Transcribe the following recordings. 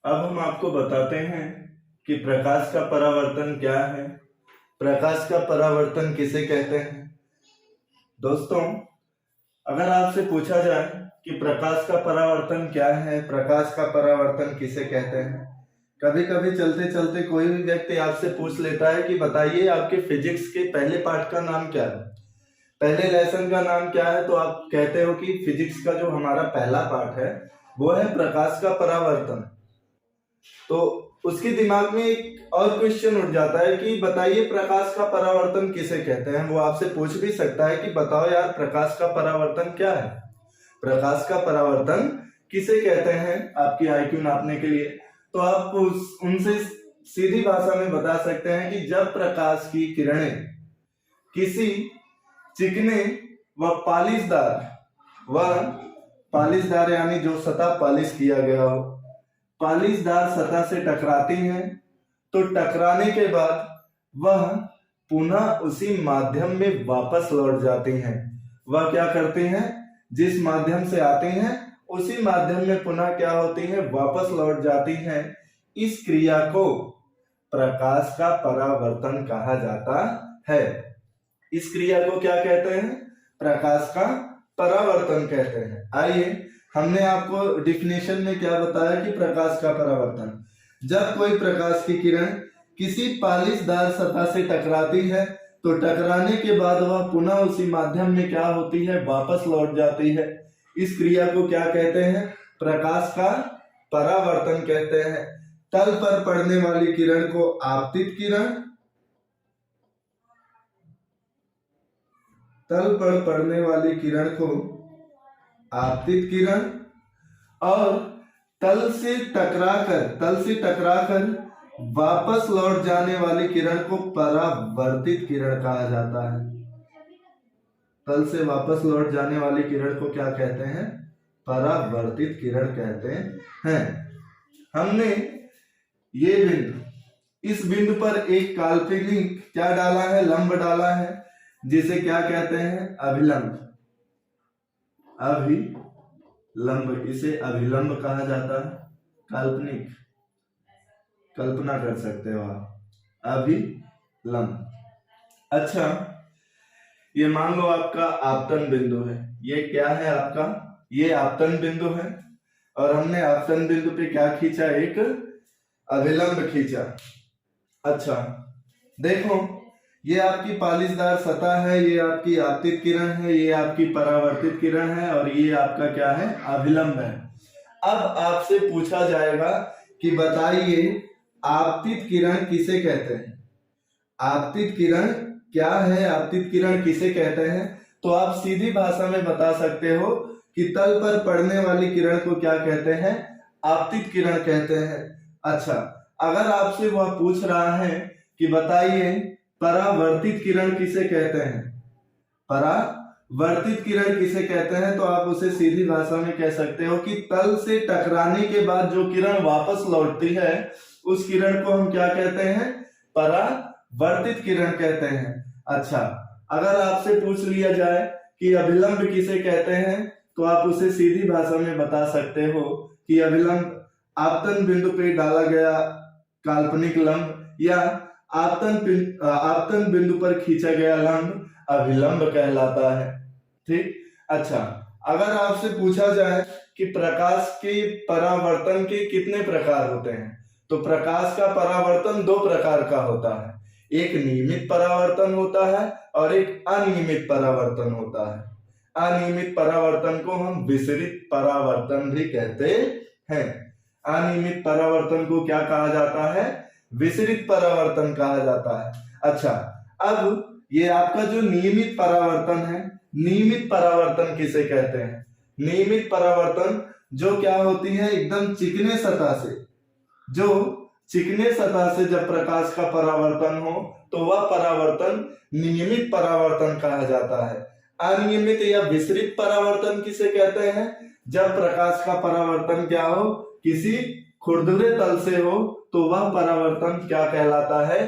अब हम आपको बताते हैं कि प्रकाश का परावर्तन क्या है, प्रकाश का परावर्तन किसे कहते हैं। दोस्तों, अगर आपसे पूछा जाए कि प्रकाश का परावर्तन क्या है, प्रकाश का परावर्तन किसे कहते हैं, कभी कभी चलते चलते कोई भी व्यक्ति आपसे पूछ लेता है कि बताइए आपके फिजिक्स के पहले पार्ट का नाम क्या है, पहले लेसन का नाम क्या है। तो आप कहते हो कि फिजिक्स का जो हमारा पहला पार्ट है वो है प्रकाश का परावर्तन। तो उसके दिमाग में एक और क्वेश्चन उठ जाता है कि बताइए प्रकाश का परावर्तन किसे कहते हैं। वो आपसे पूछ भी सकता है कि बताओ यार प्रकाश का परावर्तन क्या है, प्रकाश का परावर्तन किसे कहते हैं, आपकी आईक्यू नापने के लिए। तो आप उनसे सीधी भाषा में बता सकते हैं कि जब प्रकाश की किरणें किसी चिकने व पालिशदार यानी जो सतह पालिश किया गया हो, पालिशदार सतह से टकराती हैं, तो टकराने के बाद वह पुनः उसी माध्यम में वापस लौट जाती हैं। वह क्या करती हैं, जिस माध्यम से आती हैं उसी माध्यम में पुनः क्या होती है, वापस लौट जाती हैं। इस क्रिया को प्रकाश का परावर्तन कहा जाता है। इस क्रिया को क्या कहते हैं, प्रकाश का परावर्तन कहते हैं। आइए, हमने आपको डिफिनेशन में क्या बताया कि प्रकाश का परावर्तन, जब कोई प्रकाश की किरण किसी पालिशदार सतह से टकराती है तो टकराने के बाद वह पुनः उसी माध्यम में क्या होती है, वापस लौट जाती है। इस क्रिया को क्या कहते हैं, प्रकाश का परावर्तन कहते हैं। तल पर पड़ने वाली किरण को आपतित किरण, तल पर पड़ने वाली किरण को आपतित किरण और तल से टकराकर वापस लौट जाने वाली किरण को परावर्तित किरण कहा जाता है। तल से वापस लौट जाने वाली किरण को क्या कहते हैं, परावर्तित किरण कहते हैं। हमने ये बिंदु, इस बिंदु पर एक काल्पनिक क्या डाला है, लंब डाला है, जिसे क्या कहते हैं, अभिलंब। इसे अभिलंब कहा जाता है। काल्पनिक, कल्पना कर सकते हो आप, अभिलंब। अच्छा, ये मान लो आपका आपतन बिंदु है, ये क्या है आपका, ये आपतन बिंदु है, और हमने आपतन बिंदु पे क्या खींचा, एक अभिलंब खींचा। अच्छा देखो, ये आपकी पालिशदार सतह है, ये आपकी आपतित किरण है, ये आपकी परावर्तित किरण है, और ये आपका क्या है, अभिलंब है। अब आपसे पूछा जाएगा कि बताइए आपतित किरण किसे कहते हैं, आपतित किरण क्या है, आपतित किरण किसे कहते हैं। तो आप सीधी भाषा में बता सकते हो कि तल पर पड़ने वाली किरण को क्या कहते हैं, आपतित किरण कहते हैं। अच्छा, अगर आपसे वह पूछ रहा है कि बताइए परावर्तित किरण किसे कहते हैं, परावर्तित किरण किसे कहते हैं, तो आप उसे सीधी भाषा में कह सकते हो कि तल से टकराने के बाद जो किरण वापस लौटती है उस किरण को हम क्या कहते हैं, परावर्तित किरण कहते हैं। अच्छा, अगर आपसे पूछ लिया जाए कि अभिलंब किसे कहते हैं, तो आप उसे सीधी भाषा में बता सकते हो कि अभिलंब आपतन बिंदु पे डाला गया काल्पनिक लंब या आपतन बिंदु पर खींचा गया लंब अभिलंब कहलाता है। ठीक। अच्छा, अगर आपसे पूछा जाए कि प्रकाश के परावर्तन के कितने प्रकार होते हैं, तो प्रकाश का परावर्तन दो प्रकार का होता है, एक नियमित परावर्तन होता है और एक अनियमित परावर्तन होता है। अनियमित परावर्तन को हम विसरित परावर्तन भी कहते हैं। अनियमित परावर्तन को क्या कहा जाता है, विसरित परावर्तन कहा जाता है। अच्छा, अब ये आपका जो नियमित परावर्तन है, नियमित परावर्तन किसे कहते हैं, नियमित परावर्तन जो क्या होती है, एकदम चिकने सतह से, जो चिकने सतह से जब प्रकाश का परावर्तन हो तो वह परावर्तन नियमित परावर्तन कहा जाता है। अनियमित या विसरित परावर्तन किसे कहते हैं, जब प्रकाश का परावर्तन क्या हो, किसी खुरदुरे तल से हो, तो वह परावर्तन क्या कहलाता है,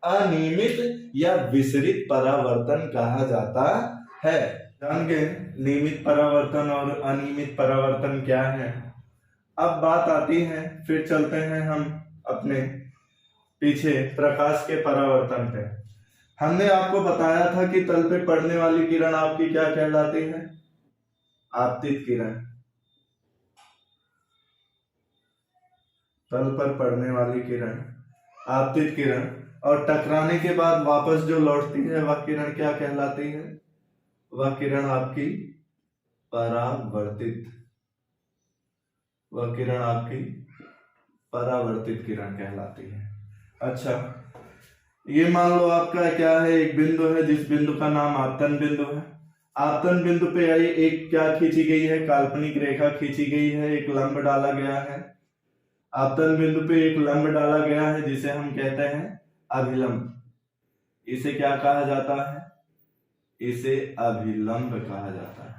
अनियमित या विसरित परावर्तन कहा जाता है। जान गए नियमित परावर्तन और अनियमित परावर्तन क्या है। अब बात आती है, फिर चलते हैं हम अपने पीछे प्रकाश के परावर्तन पे। हमने आपको बताया था कि तल पे पड़ने वाली किरण आपकी क्या कहलाती है? आपतित किरण। तल पर पड़ने वाली किरण आपतित किरण, और टकराने के बाद वापस जो लौटती है वह किरण क्या कहलाती है? वह किरण आपकी परावर्तित, वह किरण आपकी परावर्तित किरण कहलाती है। अच्छा, ये मान लो आपका क्या है, एक बिंदु है जिस बिंदु का नाम आपतन बिंदु है। आपतन बिंदु पे आई एक क्या खींची गई है? काल्पनिक रेखा खींची गई है, एक लंब डाला गया है। आपतन बिंदु पे एक लंब डाला गया है जिसे हम कहते हैं अभिलंब। इसे क्या कहा जाता है? इसे अभिलंब कहा जाता है।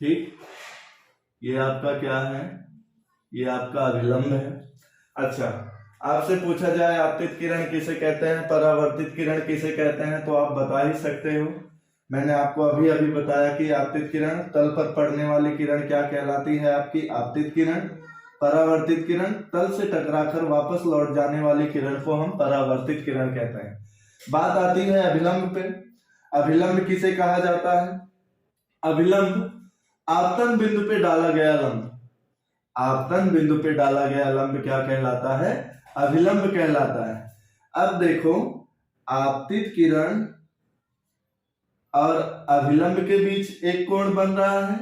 ठीक, ये आपका क्या है? ये आपका अभिलंब है। अच्छा, आपसे पूछा जाए आपतित किरण किसे कहते हैं, परावर्तित किरण किसे कहते हैं, तो आप बता ही सकते हो। मैंने आपको अभी अभी बताया कि आपतित किरण, तल पर पड़ने वाली किरण क्या कहलाती है? आपकी आपतित किरण। परावर्तित किरण, तल से टकराकर वापस लौट जाने वाली किरण को हम परावर्तित किरण कहते हैं। बात आती है अभिलंब पे। अभिलंब किसे कहा जाता है? अभिलंब आपतन बिंदु पे डाला गया लंब। आपतन बिंदु पे डाला गया लंब क्या कहलाता है? अभिलंब कहलाता है। अब देखो, आपतित किरण और अभिलंब के बीच एक कोण बन रहा है,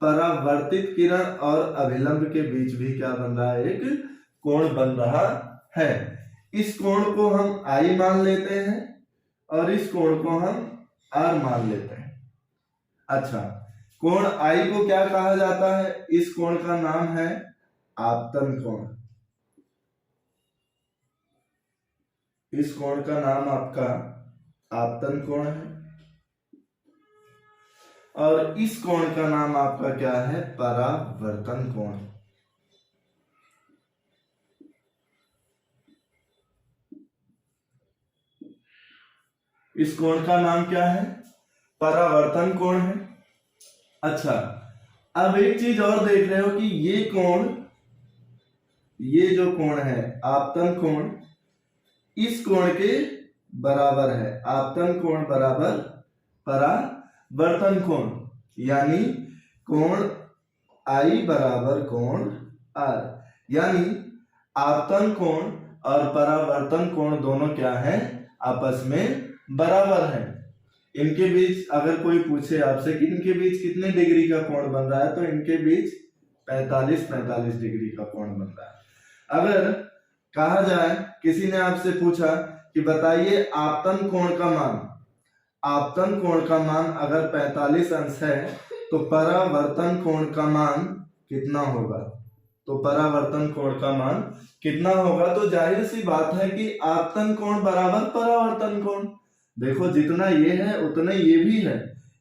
परावर्तित किरण और अभिलंब के बीच भी क्या बन रहा है? एक कोण बन रहा है। इस कोण को हम आई मान लेते हैं और इस कोण को हम आर मान लेते हैं। अच्छा, कोण आई को क्या कहा जाता है? इस कोण का नाम है आपतन कोण। इस कोण का नाम आपका आपतन कोण है और इस कोण का नाम आपका क्या है? परावर्तन कोण। इस कोण का नाम क्या है? परावर्तन कोण है। अच्छा, अब एक चीज और देख रहे हो कि ये कोण, ये जो कोण है आपतन कोण, इस कोण के बराबर है। आपतन कोण बराबर परावर्तन कोण, यानी कोण आई बराबर कोण आर, यानी आपतन कोण और परावर्तन कोण दोनों क्या है? आपस में बराबर है। इनके बीच अगर कोई पूछे आपसे कि इनके बीच कितने डिग्री का कोण बन रहा है, तो इनके बीच 45 डिग्री का कोण बन रहा है। अगर कहा जाए, किसी ने आपसे पूछा कि बताइए आपतन कोण का मान, आपतन कोण का मान अगर 45 अंश है तो परावर्तन कोण का मान कितना होगा? तो परावर्तन कोण का मान कितना होगा? तो जाहिर सी बात है कि आपतन कोण बराबर परावर्तन कोण। देखो, जितना ये है उतना ये भी है,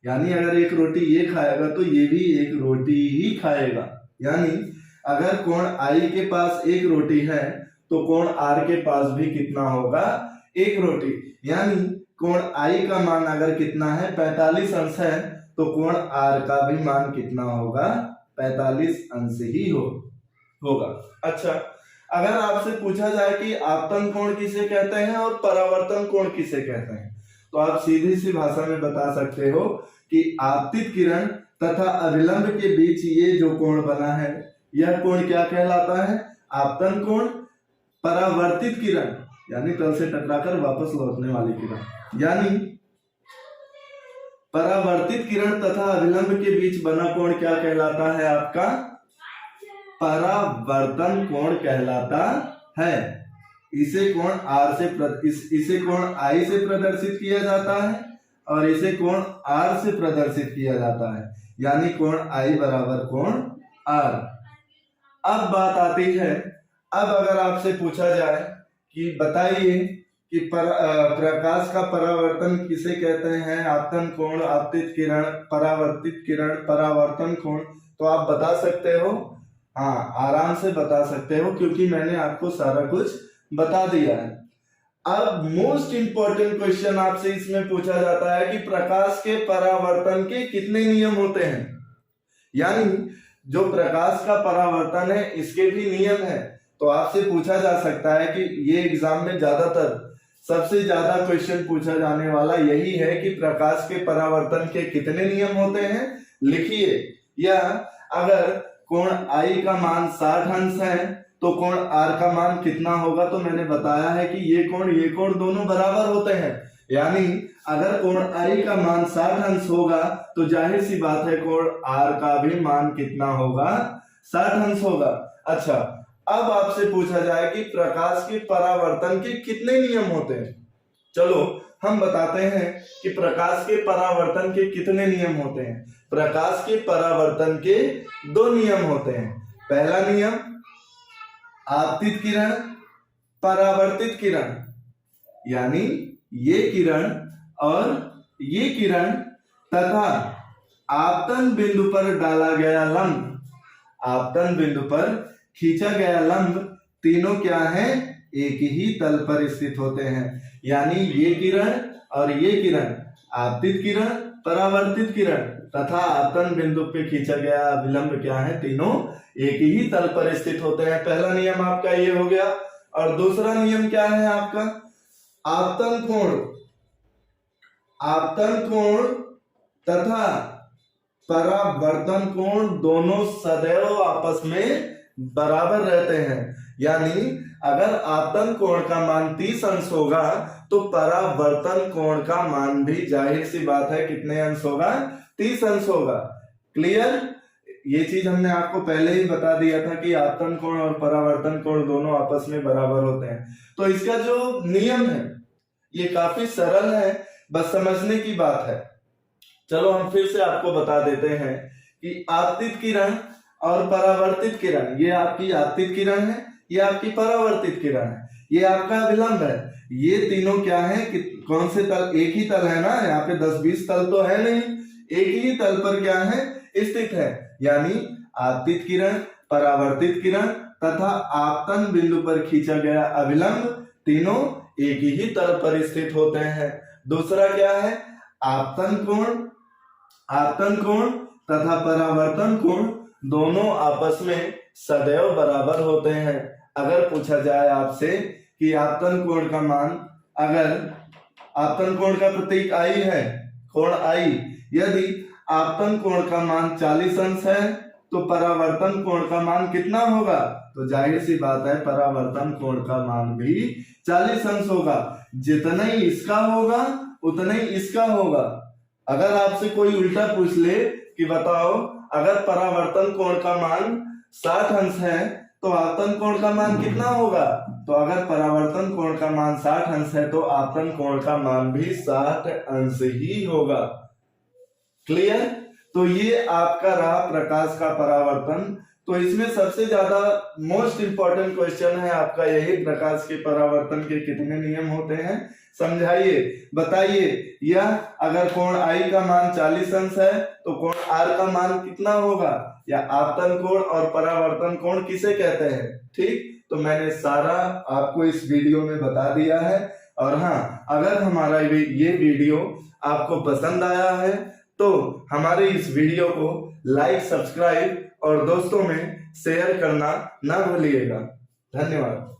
यानी अगर एक रोटी ये खाएगा तो ये भी एक रोटी ही खाएगा। यानी अगर कोण आई के पास एक रोटी है तो कोण आर के पास भी कितना होगा? एक रोटी। यानी कोण आई का मान अगर कितना है? 45 अंश है, तो कोण आर का भी मान कितना होगा? 45 अंश ही होगा। अच्छा, अगर आपसे पूछा जाए कि आपतन कोण किसे कहते हैं और परावर्तन कोण किसे कहते हैं, तो आप सीधी सी भाषा में बता सकते हो कि आपतित किरण तथा अभिलंब के बीच ये जो कोण बना है, यह कोण क्या कहलाता है? आपतन कोण। परावर्तित किरण यानी तल से टकराकर वापस लौटने वाली किरण, यानी परावर्तित किरण तथा अभिलंब के बीच बना कोण क्या कहलाता है? आपका परावर्तन कोण कहलाता है। इसे कोण आर से इसे कोण आई से प्रदर्शित किया जाता है और इसे कोण आर से प्रदर्शित किया जाता है, यानी कोण आई बराबर कोण आर। अब बात आती है, अब अगर आपसे पूछा जाए कि बताइए कि प्रकाश का परावर्तन किसे कहते हैं? आपतन कोण, आपतित किरण, परावर्तित किरण, परावर्तन कोण, तो आप बता सकते हो? हाँ, आराम से बता सकते हो, क्योंकि मैंने आपको सारा कुछ बता दिया है। अब मोस्ट इंपॉर्टेंट क्वेश्चन आपसे इसमें पूछा जाता है कि प्रकाश के परावर्तन के कितने नियम होते हैं? यानी जो प्रकाश का परावर्तन है इसके भी नियम है। तो आपसे पूछा जा सकता है कि ये एग्जाम में ज्यादातर सबसे ज्यादा क्वेश्चन पूछा जाने वाला यही है कि प्रकाश के परावर्तन के कितने नियम होते हैं, लिखिए। या अगर कोण I का मान 60 अंश है तो कोण R का मान कितना होगा, तो मैंने बताया है कि ये कोण दोनों बराबर होते हैं। यानी अगर कोण I का मान 60 अंश होगा तो जाहिर सी बात है कोण R का भी मान कितना होगा, 60 अंश होगा। अच्छा, अब आपसे पूछा जाए कि प्रकाश के परावर्तन के कितने नियम होते हैं। चलो हम बताते हैं कि प्रकाश के परावर्तन के कितने नियम होते हैं। प्रकाश के परावर्तन के 2 नियम होते हैं। पहला नियम आपतित किरण, परावर्तित किरण, यानी ये किरण और ये किरण तथा आपतन बिंदु पर डाला गया लंब, आपतन बिंदु पर खींचा गया लंब, तीनों क्या है, एक ही तल पर स्थित होते हैं। यानी ये किरण और ये किरण, आपतित किरण, परावर्तित किरण तथा आपतन बिंदु पे खींचा गया अभिलंब क्या है, तीनों एक ही तल पर स्थित होते हैं। पहला नियम आपका ये हो गया। और दूसरा नियम क्या है आपका, आपतन कोण तथा परावर्तन कोण दोनों सदैव आपस में बराबर रहते हैं। यानी अगर आपतन कोण का मान 30 अंश होगा तो परावर्तन कोण का मान भी जाहिर सी बात है कितने अंश होगा, 30 अंश होगा। क्लियर? ये चीज हमने आपको पहले ही बता दिया था कि आपतन कोण और परावर्तन कोण दोनों आपस में बराबर होते हैं। तो इसका जो नियम है ये काफी सरल है, बस समझने की बात है। चलो हम फिर से आपको बता देते हैं कि आपतित किरण और परावर्तित किरण, ये आपकी आपतित किरण है, ये आपकी परावर्तित किरण है, ये आपका अभिलंब है। ये तीनों क्या है कि कौन से तल, एक ही तल है ना, यहाँ पे 10-20 तल तो है नहीं, एक ही तल पर क्या है, स्थित है। यानी आपतित किरण, परावर्तित किरण तथा आपतन बिंदु पर खींचा गया अभिलंब तीनों एक ही तल पर स्थित होते हैं। दूसरा क्या है, आपतन कोण तथा परावर्तन कोण दोनों आपस में सदैव बराबर होते हैं। अगर पूछा जाए आपसे कि आपतन कोण का मान, अगर आपतन कोण का प्रतीक I है, कोण I, यदि आपतन कोण का मान 40 अंश है तो परावर्तन कोण का मान कितना होगा, तो जाहिर सी बात है परावर्तन कोण का मान भी 40 अंश होगा। जितना ही इसका होगा उतना ही इसका होगा। अगर आपसे कोई उल्टा पूछ ले कि बताओ अगर परावर्तन कोण का मान 60 अंश है तो आपतन कोण का मान कितना होगा, तो अगर परावर्तन कोण का मान 60 अंश है तो आपतन कोण का मान भी 60 अंश ही होगा। क्लियर? तो ये आपका रहा प्रकाश का परावर्तन। तो इसमें सबसे ज्यादा मोस्ट इंपॉर्टेंट क्वेश्चन है आपका यही, प्रकाश के परावर्तन के कितने नियम होते हैं, समझाइए, बताइए। या अगर कोण I का मान 40 अंश है तो कोण R का मान कितना होगा, या आपतन कोण और परावर्तन कोण किसे कहते हैं। ठीक, तो मैंने सारा आपको इस वीडियो में बता दिया है। और हाँ, अगर हमारा ये वीडियो आपको पसंद आया है तो हमारे इस वीडियो को लाइक, सब्सक्राइब और दोस्तों में शेयर करना ना भूलिएगा। धन्यवाद।